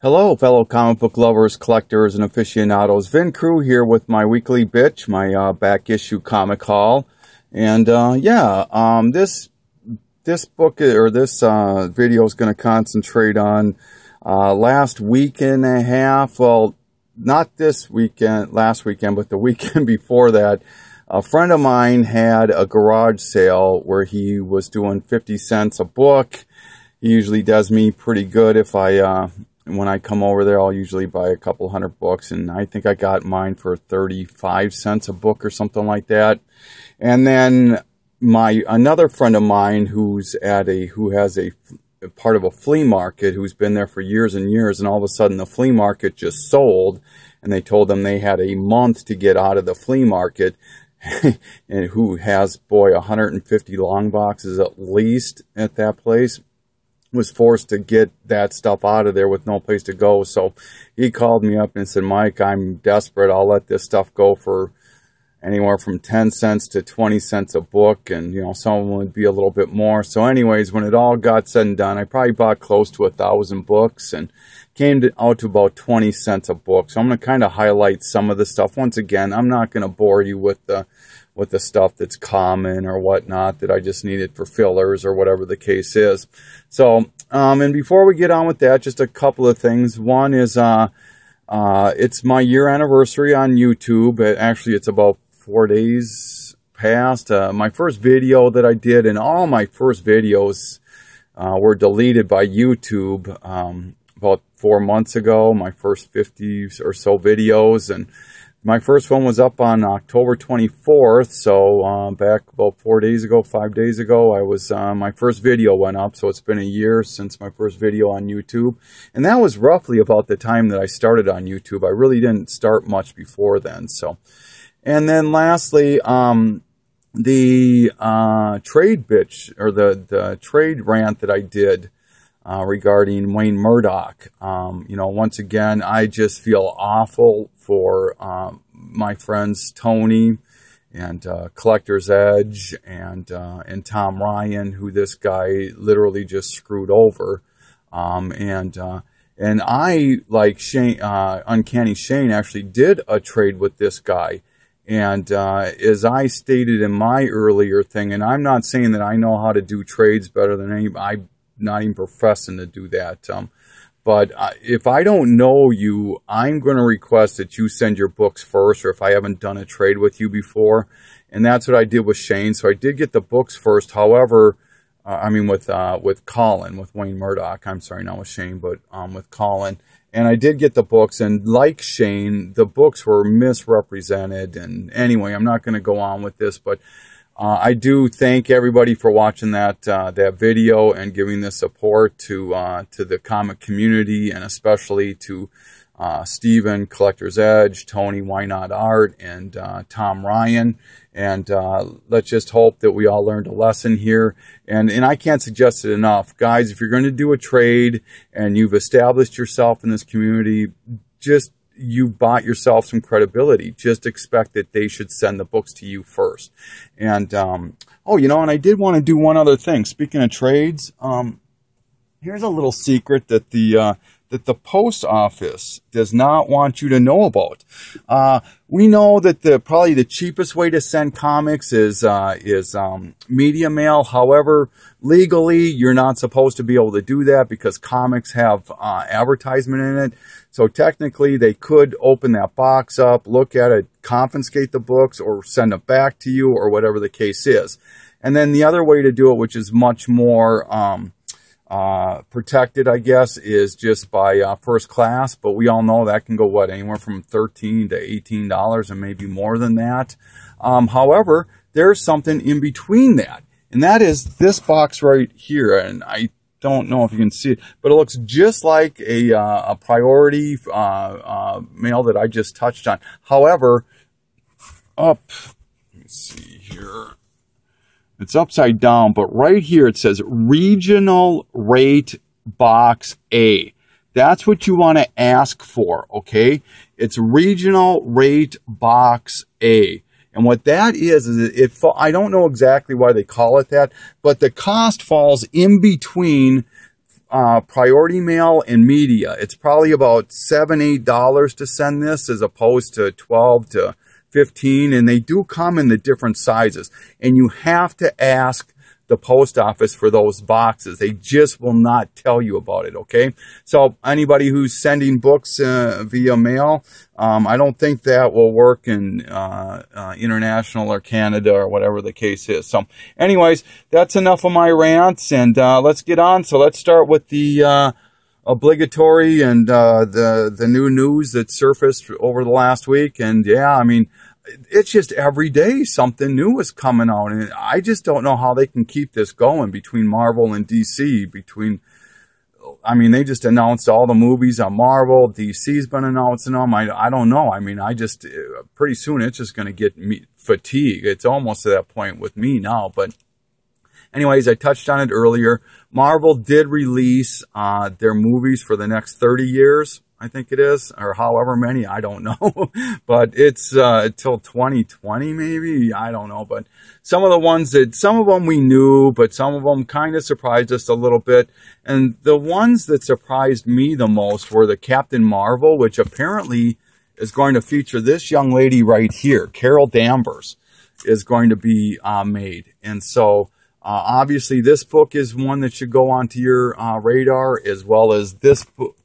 Hello, fellow comic book lovers, collectors, and aficionados. Vin Crew here with my weekly bitch, my back issue comic haul, and this book or this video is going to concentrate on last week and a half. Well, not this weekend, last weekend, but the weekend before that. A friend of mine had a garage sale where he was doing 50 cents a book. He usually does me pretty good if when I come over there. I'll usually buy a couple hundred books, and I think I got mine for 35 cents a book or something like that. And then another friend of mine who has a part of a flea market, who's been there for years and years, and all of a sudden the flea market just sold, and they told them they had a month to get out of the flea market. And who has, boy, 150 long boxes at least at that place, was forced to get that stuff out of there with no place to go. So he called me up and said, Mike, I'm desperate. I'll let this stuff go for anywhere from 10 cents to 20 cents a book. And, you know, some of them would be a little bit more. So anyways, when it all got said and done, I probably bought close to 1,000 books and came out to about 20 cents a book. So I'm going to kind of highlight some of the stuff. Once again, I'm not going to bore you with the stuff that's common or whatnot that I just needed for fillers or whatever the case is. So, and before we get on with that, just a couple of things. One is, it's my year anniversary on YouTube. Actually, it's about 4 days past. My first video that I did, and all my first videos were deleted by YouTube about 4 months ago, my first 50 or so videos. And my first one was up on October 24th, so back about 4 days ago, 5 days ago, my first video went up. So it's been a year since my first video on YouTube, and that was roughly about the time that I started on YouTube. I really didn't start much before then. So, and then lastly, the trade bitch, or the trade rant that I did regarding Wayne Murdoch. You know, once again, I just feel awful for my friends Tony and Collector's Edge and Tom Ryan, who this guy literally just screwed over. And I, like Shane, Uncanny Shane, actually did a trade with this guy. And as I stated in my earlier thing, and I'm not saying that I know how to do trades better than anybody, not even professing to do that. But if I don't know you, I'm going to request that you send your books first, or if I haven't done a trade with you before. And that's what I did with Shane. So I did get the books first. However, I mean with Colin, with Wayne Murdoch. I'm sorry, not with Shane, but with Colin. And I did get the books, and like Shane, the books were misrepresented. And anyway, I'm not going to go on with this, but I do thank everybody for watching that video and giving the support to the comic community, and especially to Steven, Collector's Edge, Tony, Why Not Art, and Tom Ryan. And let's just hope that we all learned a lesson here. And I can't suggest it enough. Guys, if you're going to do a trade and you've established yourself in this community, you bought yourself some credibility. Just expect that they should send the books to you first. And, oh, you know, and I did want to do one other thing. Speaking of trades, here's a little secret that the post office does not want you to know about. We know that probably the cheapest way to send comics is media mail. However, legally, you're not supposed to be able to do that because comics have advertisement in it. So technically, they could open that box up, look at it, confiscate the books, or send it back to you, or whatever the case is. And then the other way to do it, which is much more protected, I guess, is just by first class. But we all know that can go, what, anywhere from $13 to $18 and maybe more than that. However, there's something in between that, and that is this box right here. And I don't know if you can see it, but it looks just like a priority mail that I just touched on. However, let me see here. It's upside down, but right here it says Regional Rate Box A. That's what you want to ask for, okay? It's Regional Rate Box A. And what that is I don't know exactly why they call it that, but the cost falls in between priority mail and media. It's probably about $7, $8 to send this as opposed to 12 to 15. And they do come in the different sizes. And you have to ask the post office for those boxes. They just will not tell you about it, okay? So anybody who's sending books via mail, I don't think that will work in international or Canada or whatever the case is. So anyways, that's enough of my rants, and let's get on. So let's start with the obligatory and the new news that surfaced over the last week. And yeah, I mean, it's just every day something new is coming out, and I just don't know how they can keep this going between Marvel and DC. I mean, they just announced all the movies on Marvel. DC's been announcing them. I don't know. I mean, pretty soon it's just going to get me fatigue. It's almost to that point with me now. But anyways, I touched on it earlier. Marvel did release their movies for the next 30 years. I think it is, or however many, I don't know. But it's till 2020 maybe, I don't know. But some of them we knew, but some of them kind of surprised us a little bit. And the ones that surprised me the most were the Captain Marvel, which apparently is going to feature this young lady right here, Carol Danvers, is going to be made. And so obviously this book is one that should go onto your radar, as well as this book.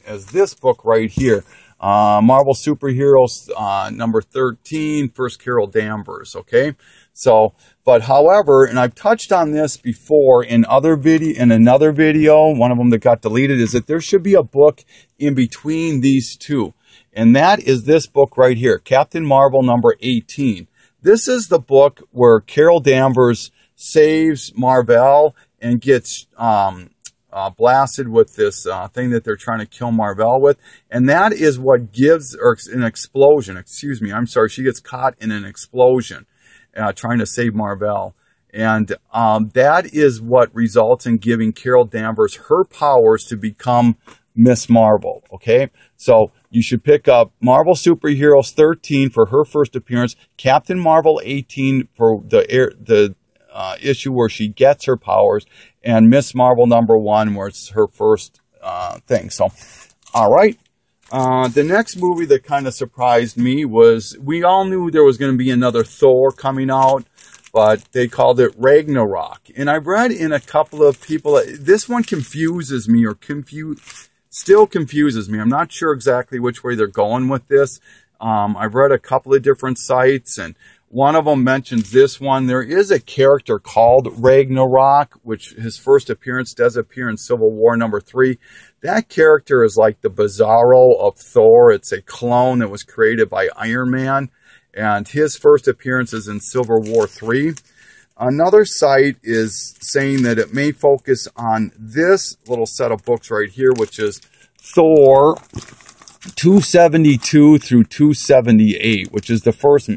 As this book right here, Marvel Superheroes number 13, first Carol Danvers, okay? So, but however, and I've touched on this before in another video, one of them that got deleted, is that there should be a book in between these two. And that is this book right here, Captain Marvel number 18. This is the book where Carol Danvers saves Marvel and gets blasted with this thing that they're trying to kill Marvel with. And that is what gives, or an explosion, excuse me, I'm sorry, she gets caught in an explosion trying to save Marvel. And that is what results in giving Carol Danvers her powers to become Miss Marvel, okay? So you should pick up Marvel Superheroes 13 for her first appearance, Captain Marvel 18 for the issue where she gets her powers, and Miss Marvel number 1 where it's her first thing. So, all right. The next movie that kind of surprised me was, we all knew there was going to be another Thor coming out, but they called it Ragnarok. And I've read in a couple of people, this one confuses me, or still confuses me. I'm not sure exactly which way they're going with this. I've read a couple of different sites, and one of them mentions this one. There is a character called Ragnarok, which his first appearance does appear in Civil War number 3. That character is like the Bizarro of Thor. It's a clone that was created by Iron Man, and his first appearance is in Civil War 3. Another site is saying that it may focus on this little set of books right here, which is Thor 272 through 278, which is the first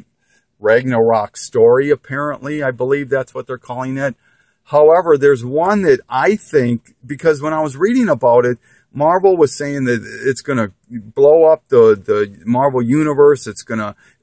Ragnarok story, apparently. I believe that's what they're calling it. However, there's one that I think, because when I was reading about it, Marvel was saying that it's going to blow up the Marvel universe. It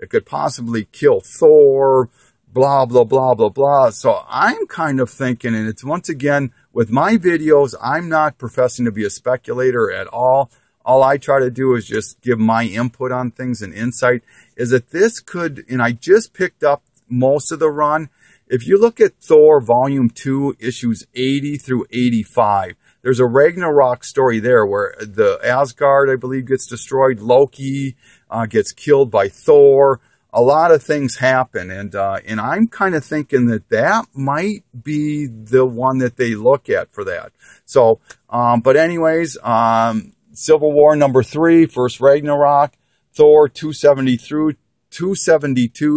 could possibly kill Thor, blah, blah, blah, blah, blah. So I'm kind of thinking, and it's once again, with my videos, I'm not professing to be a speculator at all. All I try to do is just give my input on things and insight, is that this could, and I just picked up most of the run. If you look at Thor Volume 2, issues 80 through 85, there's a Ragnarok story there where the Asgard, I believe, gets destroyed. Loki gets killed by Thor. A lot of things happen, and I'm kind of thinking that that might be the one that they look at for that. So, but anyways, Civil War number 3, first Ragnarok, Thor 272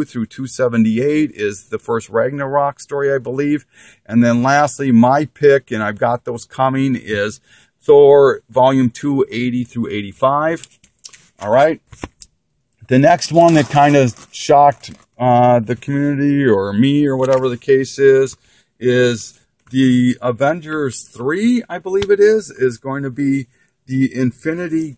through 278 is the first Ragnarok story, I believe. And then lastly, my pick, and I've got those coming, is Thor Volume 2, 80 through 85. All right. The next one that kind of shocked the community, or me, or whatever the case is the Avengers 3, I believe it is going to be the Infinity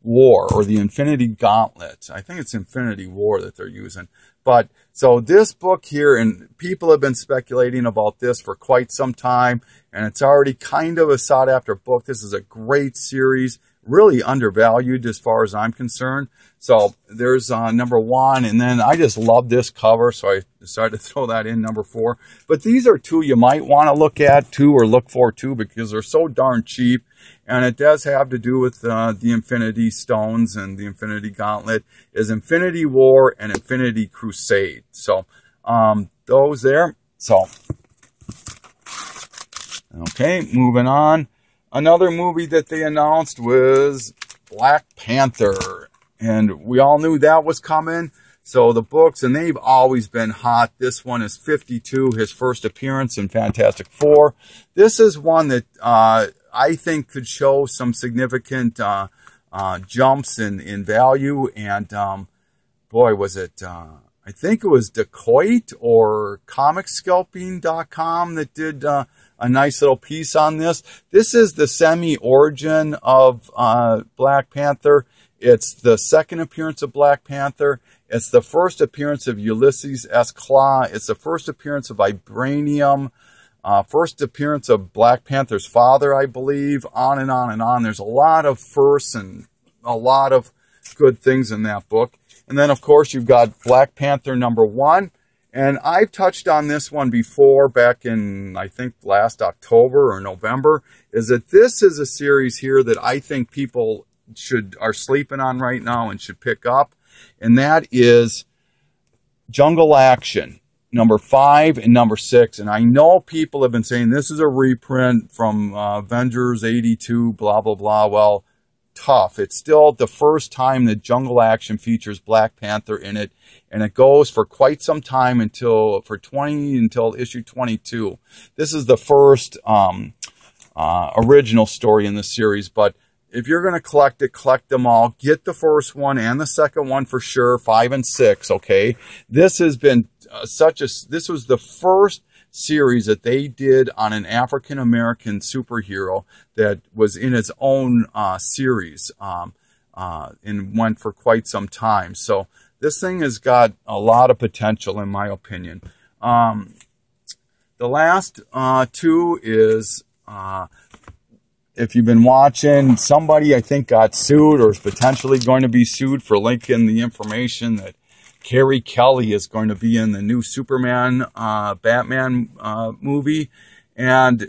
War, or the Infinity Gauntlet. I think it's Infinity War that they're using. But so this book here, and people have been speculating about this for quite some time, and it's already kind of a sought after book. This is a great series, really undervalued as far as I'm concerned. So there's number 1, and then I just love this cover, so I decided to throw that in number 4. But these are 2 you might want to look at too, or look for too, because they're so darn cheap. And it does have to do with the Infinity Stones, and the Infinity Gauntlet is Infinity War and Infinity Crusade. So those there. So okay, moving on. Another movie that they announced was Black Panther, and we all knew that was coming. So the books, and they've always been hot. This one is 52, his first appearance in Fantastic Four. This is one that I think could show some significant jumps in value. And boy, was it, I think it was Decoit or comicscalping.com that did a nice little piece on this. This is the semi-origin of Black Panther. It's the second appearance of Black Panther. It's the first appearance of Ulysses S. Claw. It's the first appearance of Vibranium. First appearance of Black Panther's father, I believe. On and on and on. There's a lot of firsts and a lot of good things in that book. And then, of course, you've got Black Panther number 1. And I've touched on this one before back in, I think, last October or November, is that this is a series here that I think people are sleeping on right now and should pick up. And that is Jungle Action, number 5 and number 6. And I know people have been saying this is a reprint from Avengers 82, blah, blah, blah. Well, tough. It's still the first time that Jungle Action features Black Panther in it, and it goes for quite some time until issue 22. This is the first original story in the series, but if you're going to collect it, collect them all. Get the first one and the second one for sure, 5 and 6, okay? This has been this was the first series that they did on an African-American superhero that was in its own series and went for quite some time. So this thing has got a lot of potential, in my opinion. The last 2 is... if you've been watching, somebody I think got sued or is potentially going to be sued for linking the information that Carrie Kelly is going to be in the new Superman, Batman movie. And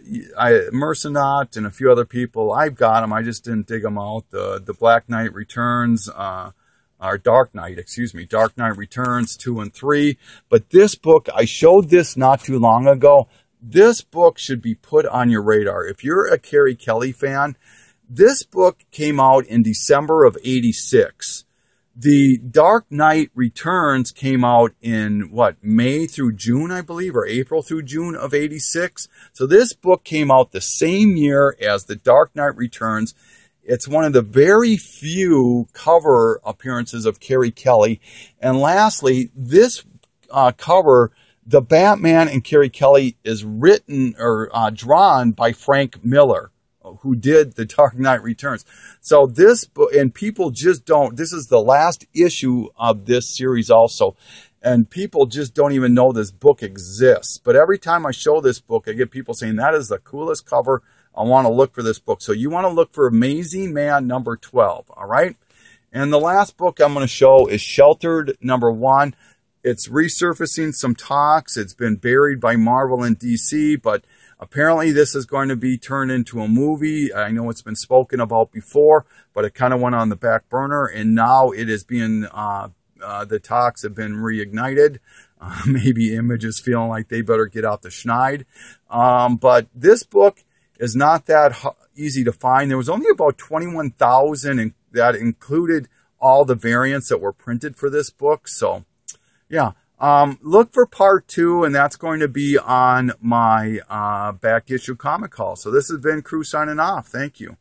Mercenaut and a few other people, I've got them. I just didn't dig them out. The Black Knight Returns, or Dark Knight, excuse me. Dark Knight Returns 2 and 3. But this book, I showed this not too long ago. This book should be put on your radar. If you're a Carrie Kelly fan, this book came out in December of '86. The Dark Knight Returns came out in, May through June, I believe, or April through June of '86. So this book came out the same year as The Dark Knight Returns. It's one of the very few cover appearances of Carrie Kelly. And lastly, this cover... The Batman and Carrie Kelly is written or drawn by Frank Miller, who did The Dark Knight Returns. So this book, and people just don't, this is the last issue of this series also, and people just don't even know this book exists. But every time I show this book, I get people saying, that is the coolest cover. I want to look for this book. So you want to look for Amazing Man number 12, all right? And the last book I'm going to show is Sheltered number 1. It's resurfacing some talks. It's been buried by Marvel and DC, but apparently this is going to be turned into a movie. I know it's been spoken about before, but it kind of went on the back burner, and now it is being, the talks have been reignited. Maybe Image is feeling like they better get out the schneid. But this book is not that easy to find. There was only about 21,000, and that included all the variants that were printed for this book. So, yeah, look for part 2, and that's going to be on my back issue comic haul. So this has been Crew signing off. Thank you.